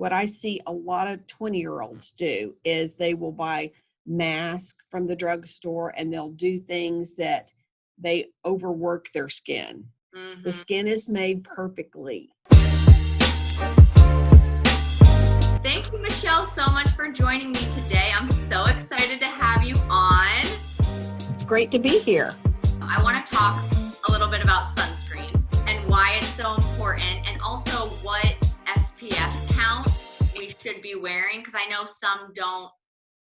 what I see a lot of 20-year-olds do is they will buy masks from the drugstore and they'll do things that they overwork their skin. The skin is made perfectly. Thank you, Michelle, so much for joining me today. I'm so excited to have you on. It's great to be here. I want to talk a little bit about sunscreen and why it's so important, and also what SPF count we should be wearing, because I know some don't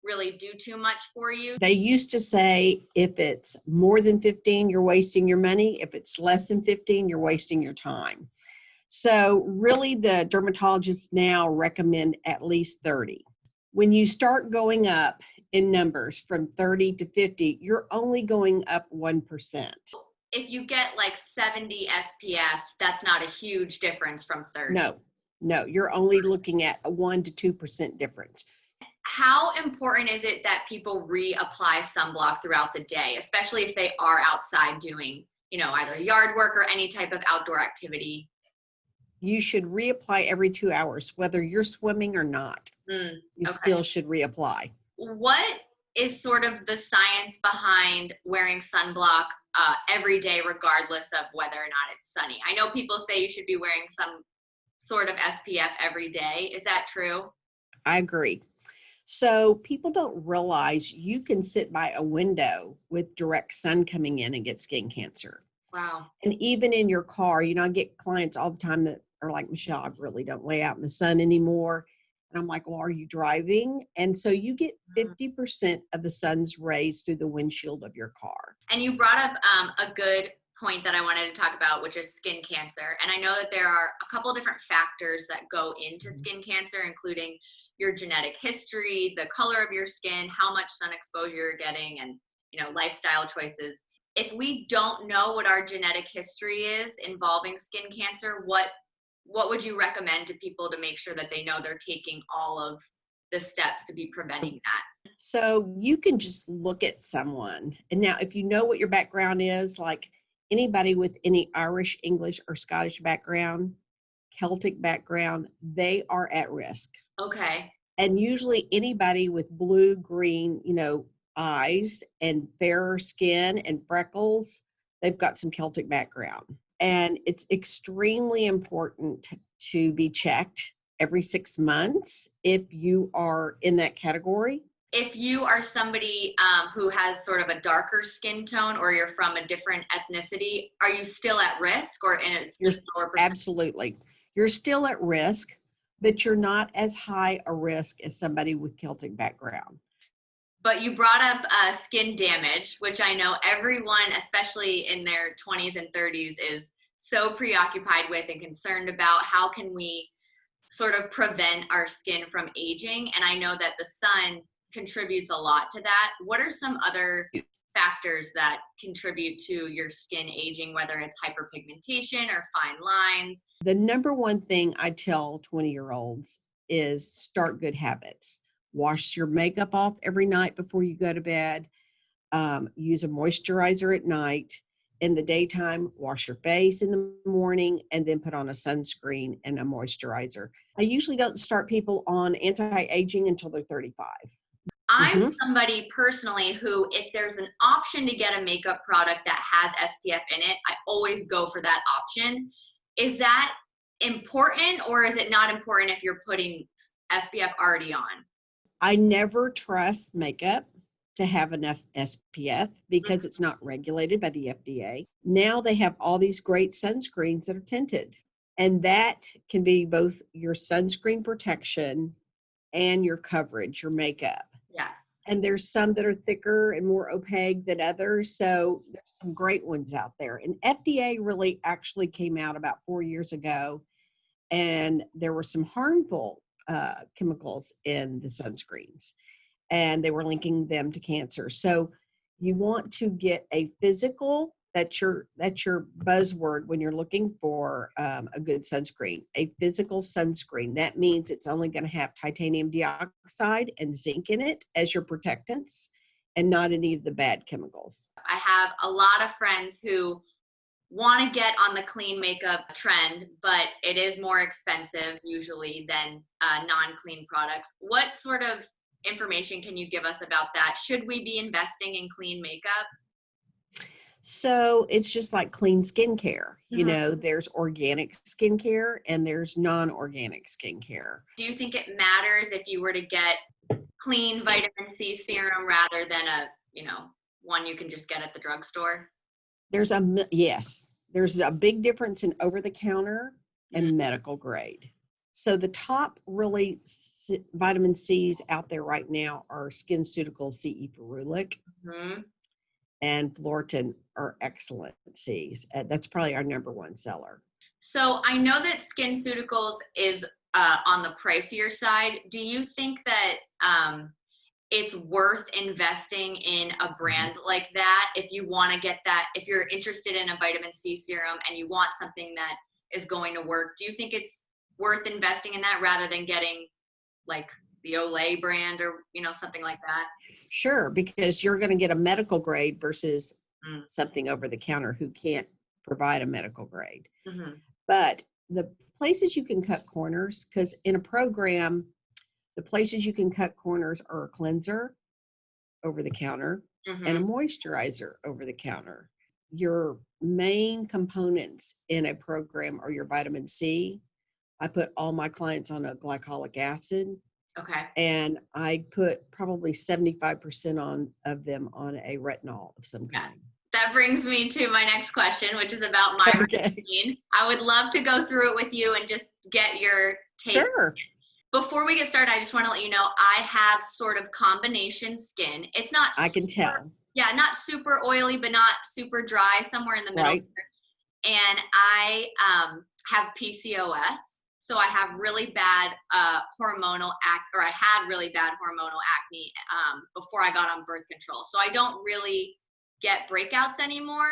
really do too much for you. They used to say if it's more than 15, you're wasting your money. If it's less than 15, you're wasting your time. So really the dermatologists now recommend at least 30. When you start going up in numbers from 30 to 50, you're only going up 1%. If you get like 70 SPF, that's not a huge difference from 30. No, you're only looking at a 1 to 2% difference. How important is it that people reapply sunblock throughout the day, especially if they are outside doing, either yard work or any type of outdoor activity? You should reapply every 2 hours, whether you're swimming or not. You still should reapply. What is sort of the science behind wearing sunblock every day, regardless of whether or not it's sunny? I know people say you should be wearing some sort of SPF every day. Is that true? I agree. So people don't realize you can sit by a window with direct sun coming in and get skin cancer. Wow. And even in your car, I get clients all the time that are like, Michelle, I really don't lay out in the sun anymore. And I'm like, well, are you driving? And so you get 50% of the sun's rays through the windshield of your car. And you brought up a good point that I wanted to talk about, which is skin cancer. And I know that there are a couple different factors that go into skin cancer, including your genetic history, the color of your skin, how much sun exposure you're getting, and lifestyle choices. If we don't know what our genetic history is involving skin cancer, what would you recommend to people to make sure that they know they're taking all of the steps to be preventing that? So you can just look at someone. And now if you know what your background is, like anybody with any Irish, English, or Scottish background, Celtic background, they are at risk. Okay. And usually anybody with blue, green, eyes and fairer skin and freckles, they've got some Celtic background. And it's extremely important to be checked every 6 months if you are in that category. If you are somebody who has sort of a darker skin tone, or you're from a different ethnicity, are you still at risk, or in a lower percent? Absolutely. You're still at risk, but you're not as high a risk as somebody with Celtic background. But you brought up skin damage, which I know everyone, especially in their 20s and 30s, is so preoccupied with and concerned about. How can we sort of prevent our skin from aging? And I know that the sun contributes a lot to that. What are some other factors that contribute to your skin aging, whether it's hyperpigmentation or fine lines? The number one thing I tell 20-year-olds is start good habits. Wash your makeup off every night before you go to bed. Use a moisturizer at night. In the daytime, wash your face in the morning, and then put on a sunscreen and a moisturizer. I usually don't start people on anti-aging until they're 35. I'm somebody personally who, if there's an option to get a makeup product that has SPF in it, I always go for that option. Is that important, or is it not important if you're putting SPF already on? I never trust makeup to have enough SPF because it's not regulated by the FDA. Now they have all these great sunscreens that are tinted, and that can be both your sunscreen protection and your coverage, your makeup. Yes. And there's some that are thicker and more opaque than others. So there's some great ones out there. And FDA really actually came out about 4 years ago, and there were some harmful chemicals in the sunscreens, and they were linking them to cancer. So you want to get a physical, that's your buzzword when you're looking for a good sunscreen, a physical sunscreen. That means it's only going to have titanium dioxide and zinc in it as your protectants, and not any of the bad chemicals. I have a lot of friends who want to get on the clean makeup trend, but it is more expensive usually than non-clean products. What sort of information can you give us about that? Should we be investing in clean makeup? So it's just like clean skincare. You Mhm. know, there's organic skincare and there's non-organic skincare. Do you think it matters if you were to get clean vitamin C serum rather than one you can just get at the drugstore? Yes, there's a big difference in over the counter Mm. and medical grade. So the top really vitamin C's out there right now are SkinCeuticals CE Ferulic Mhm. and Floritin are excellent C's. That's probably our number one seller. So I know that SkinCeuticals is on the pricier side. Do you think that it's worth investing in a brand like that if you want to get that, if you're interested in a vitamin C serum and you want something that is going to work? Do you think it's worth investing in that rather than getting like the Olay brand or something like that? Sure, because you're going to get a medical grade versus Mm. something over the counter who can't provide a medical grade. Mm-hmm. But the places you can cut corners, because in a program, the places you can cut corners are a cleanser over the counter and a Mm-hmm. moisturizer over the counter. Your main components in a program are your vitamin C. I put all my clients on a glycolic acid, Okay. and I put probably 75% of them on a retinol of some Yeah. kind. That brings me to my next question, which is about my Okay. routine. I would love to go through it with you and just get your take. Sure. Before we get started, I just want to let you know I have sort of combination skin. It's not I can super, tell. yeah, not super oily, but not super dry, somewhere in the middle. Right. And I have PCOS. So I have really bad hormonal acne, or I had really bad hormonal acne before I got on birth control. So I don't really get breakouts anymore.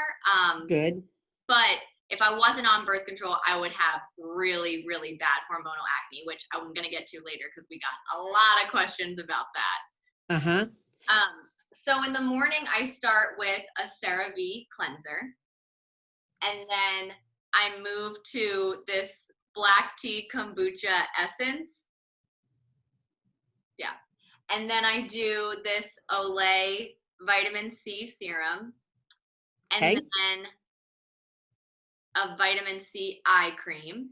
Good. But if I wasn't on birth control, I would have really, really bad hormonal acne, which I'm going to get to later because we got a lot of questions about that. Uh-huh. So in the morning, I start with a CeraVe cleanser. And then I move to this black tea kombucha essence. Yeah. And then I do this Olay vitamin C serum. And Okay. then a vitamin C eye cream.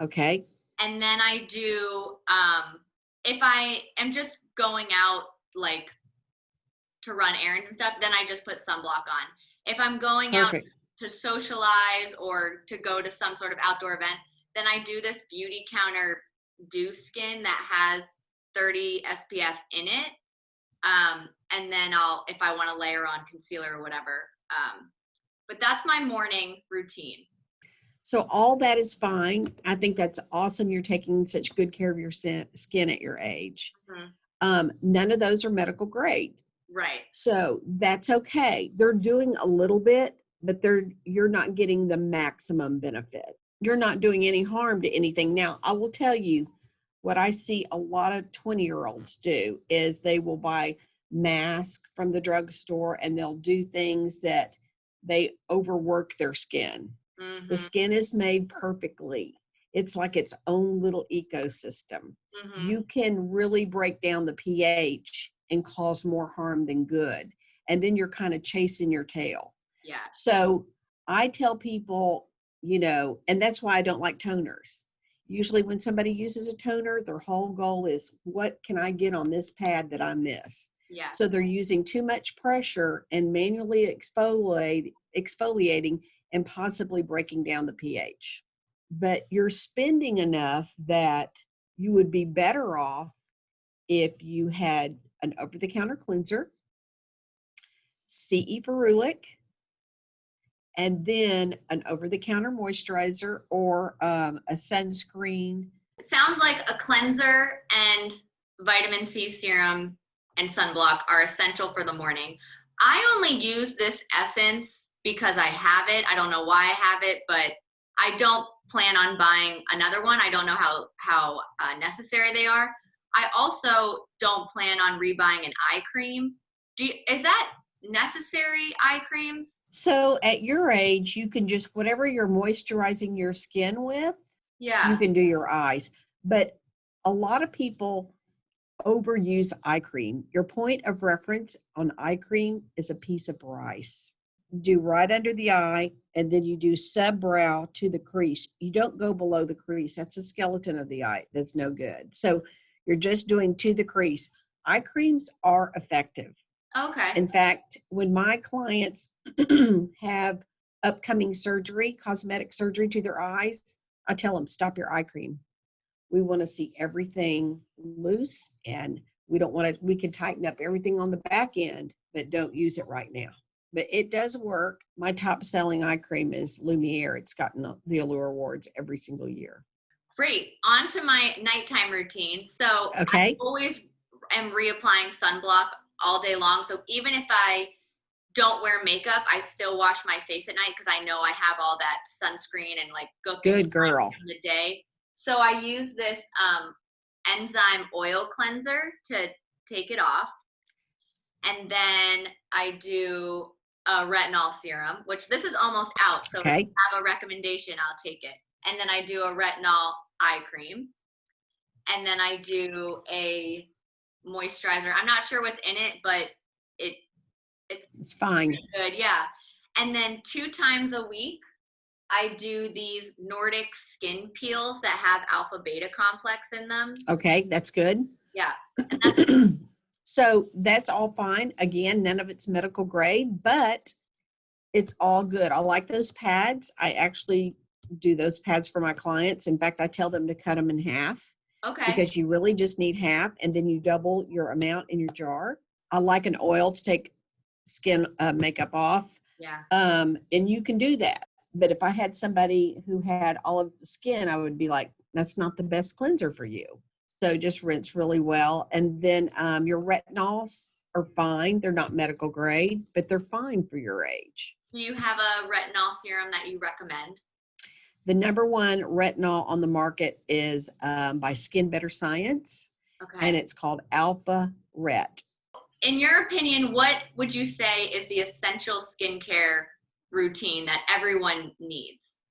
Okay. And then I do, if I am just going out like to run errands and stuff, then I just put sunblock on. If I'm going out Perfect. to socialize or to go to some sort of outdoor event, then I do this Beauty Counter Dew Skin that has 30 SPF in it. And then if I want to layer on concealer or whatever. But that's my morning routine. So all that is fine. I think that's awesome. You're taking such good care of your skin at your age. Mm-hmm. None of those are medical grade. Right. So that's okay. They're doing a little bit, but you're not getting the maximum benefit. You're not doing any harm to anything. Now, I will tell you what I see a lot of 20-year-olds do is they will buy masks from the drugstore and they'll do things that they overwork their skin. Mm-hmm. The skin is made perfectly. It's like its own little ecosystem. Mm-hmm. You can really break down the pH and cause more harm than good. And then you're kind of chasing your tail. Yeah. So I tell people, and that's why I don't like toners. Usually when somebody uses a toner, their whole goal is, what can I get on this pad that I miss? Yeah. So they're using too much pressure and manually exfoliating and possibly breaking down the pH. But you're spending enough that you would be better off if you had an over-the-counter cleanser, CE Ferulic, and then an over-the-counter moisturizer or a sunscreen. It sounds like a cleanser and vitamin C serum and sunblock are essential for the morning. I only use this essence because I have it. I don't know why I have it, but I don't plan on buying another one. I don't know how necessary they are. I also don't plan on rebuying an eye cream. Is that necessary eye creams? So at your age, you can just, whatever you're moisturizing your skin with, you Yeah. can do your eyes. But a lot of people overuse eye cream. Your point of reference on eye cream is a piece of rice. Do right under the eye, and then you do sub-brow to the crease. You don't go below the crease. That's the skeleton of the eye. That's no good. So you're just doing to the crease. Eye creams are effective. Okay. In fact, when my clients have upcoming surgery, cosmetic surgery to their eyes, I tell them, stop your eye cream. We want to see everything loose, and we can tighten up everything on the back end, but don't use it right now. But it does work. My top selling eye cream is Lumiere. It's gotten the Allure Awards every single year. Great. On to my nighttime routine. So Okay. I always am reapplying sunblock all day long. So even if I don't wear makeup, I still wash my face at night because I know I have all that sunscreen and like Good girl. in the day. So I use this enzyme oil cleanser to take it off. And then I do a retinol serum, which this is almost out. So Okay. if you have a recommendation, I'll take it. And then I do a retinol eye cream. And then I do a moisturizer. I'm not sure what's in it, but It's fine. good. Yeah. And then 2 times a week, I do these Nordic skin peels that have alpha beta complex in them. Okay, that's good. Yeah. So that's all fine. Again, none of it's medical grade, but it's all good. I like those pads. I actually do those pads for my clients. In fact, I tell them to cut them in half. Okay. Because you really just need half, and then you double your amount in your jar. I like an oil to take skin makeup off. Yeah. And you can do that. But if I had somebody who had all of the skin, I would be like, that's not the best cleanser for you. So just rinse really well. And then your retinols are fine. They're not medical grade, but they're fine for your age. Do you have a retinol serum that you recommend? The number one retinol on the market is by Skin Better Science. Okay. And it's called Alpha Ret. In your opinion, what would you say is the essential skincare routine that everyone needs?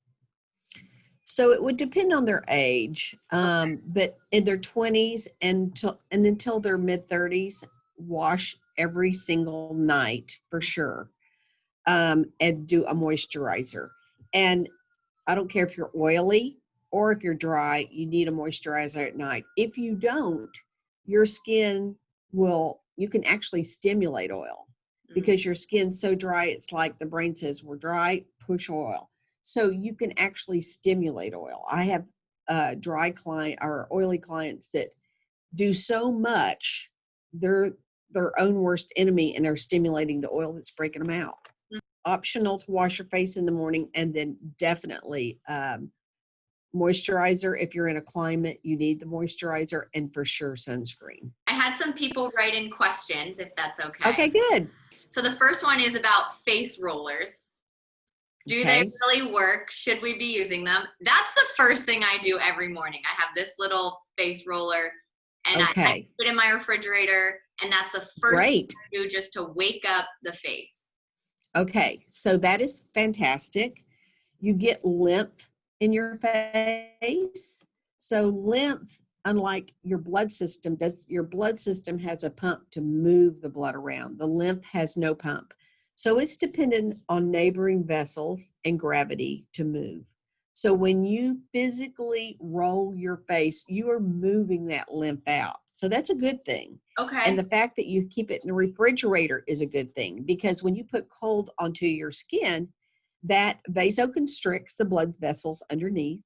So it would depend on their age, but in their 20s and until their mid-30s, wash every single night for sure, and do a moisturizer. And I don't care if you're oily or if you're dry, you need a moisturizer at night. If you don't, your skin you can actually stimulate oil because your skin's so dry, it's like the brain says, we're dry, push oil. So you can actually stimulate oil. I have dry client or oily clients that do so much, they're their own worst enemy, and they're stimulating the oil that's breaking them out. Optional to wash your face in the morning, and then definitely moisturizer. If you're in a climate, you need the moisturizer, and for sure sunscreen. I had some people write in questions, if that's okay. Okay, good. So the first one is about face rollers. Do they really work? Should we be using them? That's the first thing I do every morning. I have this little face roller, and I put it in my refrigerator, and that's the first thing I do just to wake up the face. Okay, so that is fantastic. You get lymph in your face. So lymph, unlike your blood system, your blood system has a pump to move the blood around. The lymph has no pump. So it's dependent on neighboring vessels and gravity to move. So when you physically roll your face, you are moving that lymph out. So that's a good thing. Okay. And the fact that you keep it in the refrigerator is a good thing, because when you put cold onto your skin, that vasoconstricts the blood vessels underneath,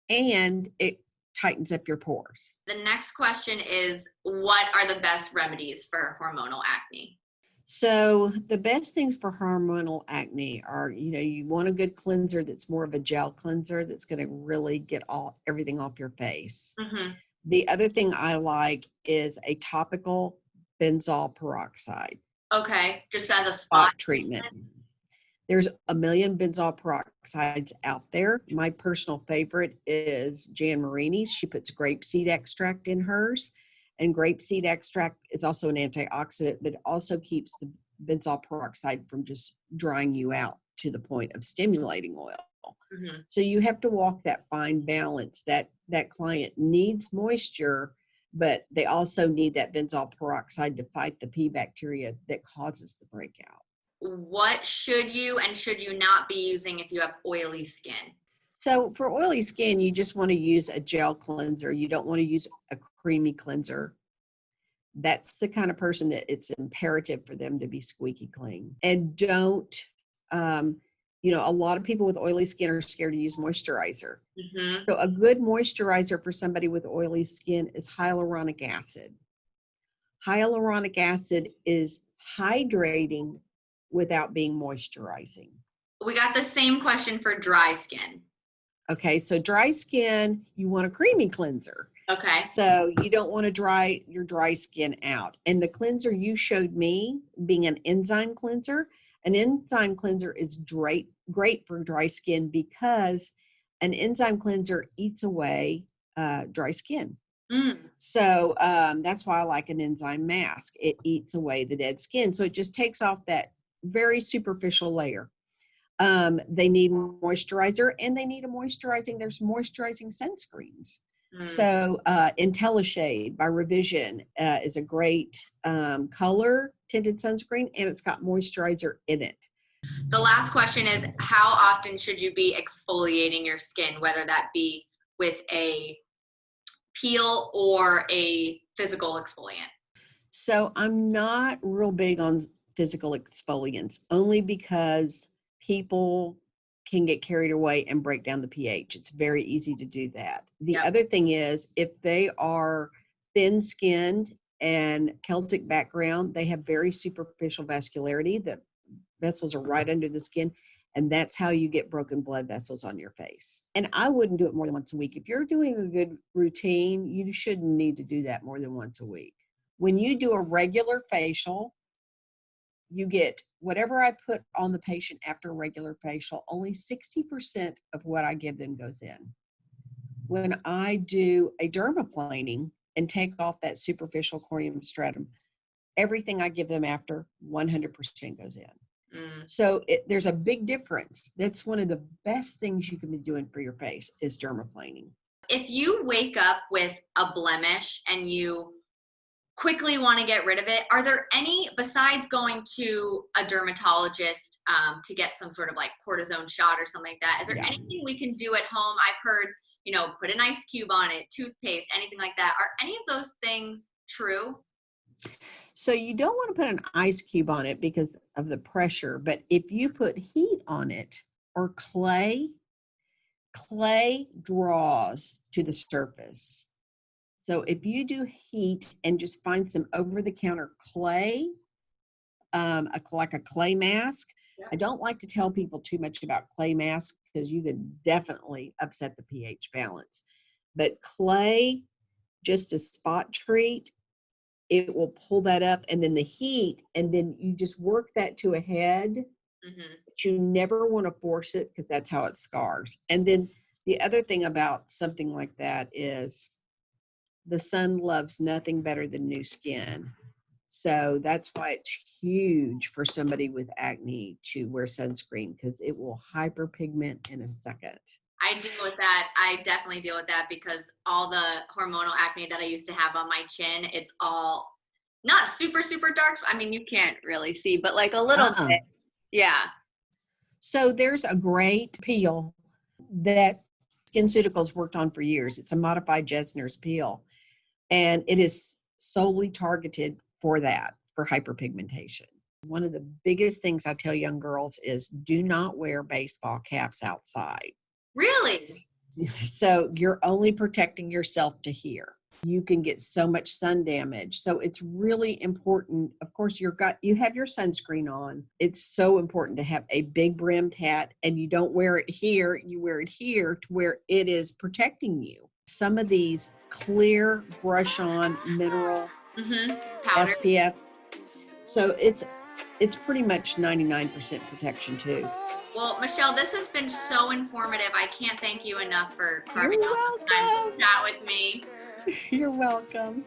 and it tightens up your pores. The next question is, what are the best remedies for hormonal acne? So the best things for hormonal acne are, you want a good cleanser that's more of a gel cleanser that's going to really get everything off your face. Mm-hmm. The other thing I like is a topical benzoyl peroxide. Okay, just as a spot treatment. There's a million benzoyl peroxides out there. My personal favorite is Jan Marini's. She puts grapeseed extract in hers. And grapeseed extract is also an antioxidant, but it also keeps benzoyl peroxide from just drying you out to the point of stimulating oil. Mhm. So you have to walk that fine balance that that client needs moisture, but they also need that benzoyl peroxide to fight the P bacteria that causes the breakout. What should you and should you not be using if you have oily skin? So for oily skin, you just want to use a gel cleanser. You don't want to use a creamy cleanser. That's the kind of person that it's imperative for them to be squeaky clean. And don't, a lot of people with oily skin are scared to use moisturizer. Mhm. So a good moisturizer for somebody with oily skin is hyaluronic acid. Hyaluronic acid is hydrating without being moisturizing. We got the same question for dry skin. Okay, so dry skin, you want a creamy cleanser. Okay. So you don't want to dry your dry skin out. And the cleanser you showed me being an enzyme cleanser is great for dry skin because an enzyme cleanser eats away dry skin. Mm. So that's why I like an enzyme mask. It eats away the dead skin. So it just takes off that very superficial layer. They need moisturizer and they need there's moisturizing sunscreens. Mm. So IntelliShade by Revision is a great color tinted sunscreen, and it's got moisturizer in it. The last question is, how often should you be exfoliating your skin, whether that be with a peel or a physical exfoliant? So I'm not real big on physical exfoliants, only because people can get carried away and break down the pH. It's very easy to do that. The Yep. other thing is, if they are thin-skinned and Celtic background, they have very superficial vascularity. The vessels are right under the skin, and that's how you get broken blood vessels on your face. And I wouldn't do it more than once a week. If you're doing a good routine, you shouldn't need to do that more than once a week. When you do a regular facial, you get whatever I put on the patient after a regular facial, only 60% of what I give them goes in. When I do a dermaplaning and take off that superficial corneum stratum, everything I give them after 100% goes in. Mm. So there's a big difference. That's one of the best things you can be doing for your face is dermaplaning. If you wake up with a blemish and you quickly want to get rid of it, are there any, besides going to a dermatologist to get some sort of like cortisone shot or something like that, is there anything we can do at home? I've heard, put an ice cube on it, toothpaste, anything like that. Are any of those things true? So you don't want to put an ice cube on it because of the pressure, but if you put heat on it or clay draws to the surface. So if you do heat and just find some over-the-counter clay, like a clay mask. Yeah. I don't like to tell people too much about clay masks because you could definitely upset the pH balance. But clay, just a spot treat, it will pull that up, and then the heat, and then you just work that to a head. Mm-hmm. But you never want to force it because that's how it scars. And then the other thing about something like that is the sun loves nothing better than new skin. So that's why it's huge for somebody with acne to wear sunscreen because it will hyperpigment in a second. I deal with that. I definitely deal with that because all the hormonal acne that I used to have on my chin, it's all not super, super dark. I mean, you can't really see, but like a little bit. Yeah. So there's a great peel that SkinCeuticals worked on for years. It's a modified Jesner's peel, and it is solely targeted for that, for hyperpigmentation. One of the biggest things I tell young girls is do not wear baseball caps outside. Really? So you're only protecting yourself to here. You can get so much sun damage. So it's really important. Of course, you have your sunscreen on. It's so important to have a big brimmed hat, and you don't wear it here. You wear it here to where it is protecting you. Some of these clear brush on mineral Powder. SPF. So it's pretty much 99% protection too. Well, Michelle, this has been so informative. I can't thank you enough for carving out You're the time to chat with me. You're welcome.